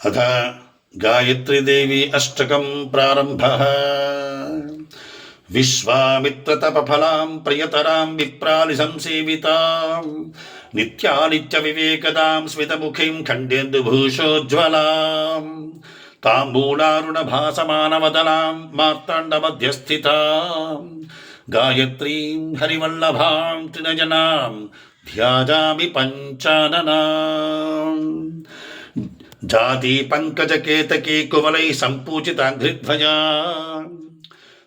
अथ गायत्रीदेवी अष्टकं प्रारम्भः। विश्वामित्रतपफलां प्रियतरां विप्रालिसंसेवितां नित्यानित्यविवेकदां स्मितमुखीं खण्डेन्दुभूषोज्ज्वलां ताम्बूलारुणभासमानवदनां मार्ताण्डमध्यस्थितां गायत्रीं हरिवल्लभां त्रिनयनां ध्यायामि पञ्चाननाम्। जाति पंकजकेतकी कुवलै सम्पूजिताङ्घ्रिध्वजा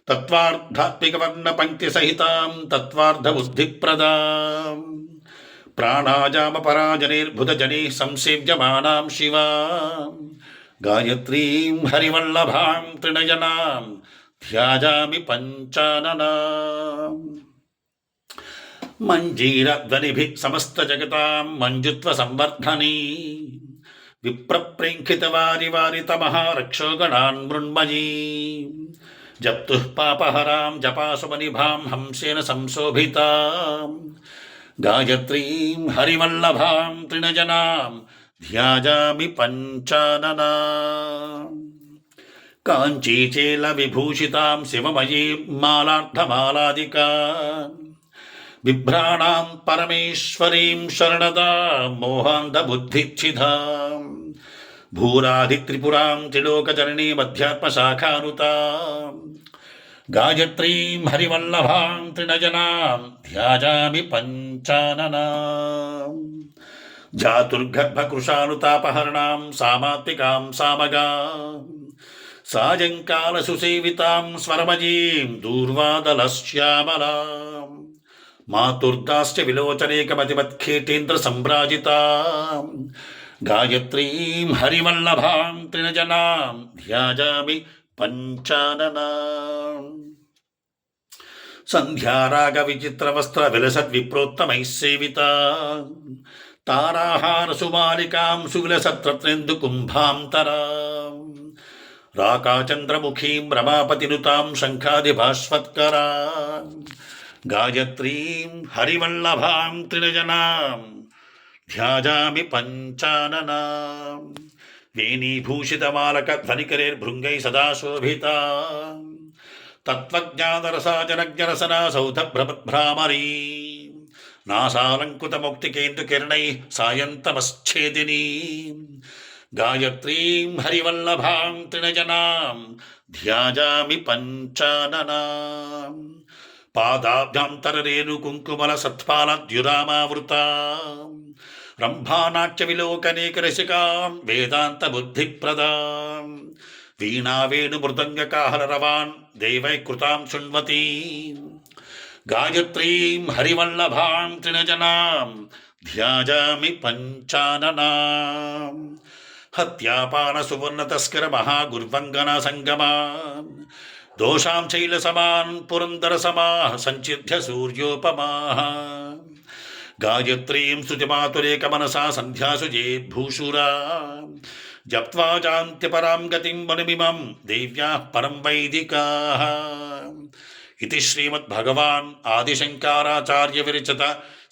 तत्त्वार्धात्मिकवर्णपङ्क्तिसहितां तत्त्वार्धबुद्धिप्रदां प्राणायामपराजनैर्भुतजनैः संसेव्यमानां शिवां गायत्रीं हरिवल्लभां त्रिनयनां ध्यायामि पञ्चाननाम्। मञ्जीरध्वनिभिः समस्तजगतां मञ्जुत्वसंवर्धनी विप्रप्रेङ्खितवारिवारितमः रक्षोगणान् मृण्मयी जप्तुः पापहरां जपासुमनिभां हंसेन संशोभितां गायत्रीं हरिवल्लभां त्रिनयनां ध्यायामि पञ्चाननाम्। काञ्चीचेलविभूषितां शिवमयीं मालार्धमालादिकां बिभ्राणां परमेश्वरीं शरणदां मोहान्धबुद्धिच्छिदां भूराधित्रिपुरां त्रिलोकजननीमध्यात्मशाखानुतां गायत्रीं हरिवल्लभां त्रिनयनां ध्यायामि पञ्चाननाम्। जातुर्गर्भकृशानुतापहरणां सामात्मिकां सामगां सायङ्कालसुसेवितां स्वरमयीं दूर्वादलश्यामलां मातुर्दाश्च विलोचनेकमतिमत्खेटेन्द्रसम्भ्राजितां गायत्रीं हरिवल्लभां त्रिनयनां ध्यायामि पञ्चाननाम्। सन्ध्यारागविचित्रवस्त्रविलसद्विप्रोत्तमैः सेवितां ताराहारसुमालिकां सुविलसत्रत्रेन्दुकुम्भान्तरां राकाचन्द्रमुखीं रमापतिनुतां शङ्खादिभास्वत्करां गायत्रीं हरिवल्लभां त्रिनयनां ध्यायामि पञ्चाननाम्। वेणीभूषितमालकध्वनिकरैर्भृङ्गैः सदा शोभितां तत्त्वज्ञानरसाजनज्ञरसना सौधभ्रमद्भ्रामरी नासालङ्कृतमौक्तिकेन्दुकिरणैः सायन्तमश्छेदिनी गायत्रीं हरिवल्लभां त्रिनयनां ध्यायामि पञ्चाननाम्। पादाभ्यन्तररेणुकुङ्कुमलसत्पालद्युरामावृतां रम्भानाट्यविलोकनेकरसिकां वेदान्तबुद्धिप्रदां वीणावेणुमृदङ्गकाहलरवान् दैवैः कृतां शृण्वतीं गायत्रीं हरिवल्लभां त्रिनयनां ध्यायामि पञ्चाननाम्। हत्यापानसुवर्णतस्करमहागुर्वङ्गनासङ्गमान् दोषां शैलसमान् पुरन्दरसमाः सञ्चिध्य सूर्योपमाः गायत्रीं स्तुतिमातुरेकमनसा सन्ध्यासुजेद्भूषुरा जप्त्वा चान्त्यपरां गतिं मनुमिमं देव्याः परं वैदिकाः। इति श्रीमद्भगवान् आदिशङ्कराचार्य विरचित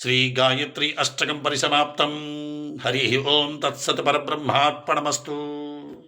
श्री गायत्री अष्टकं परिसमाप्तं। हरिः ओं तत्सत् परब्रह्मार्पणमस्तु।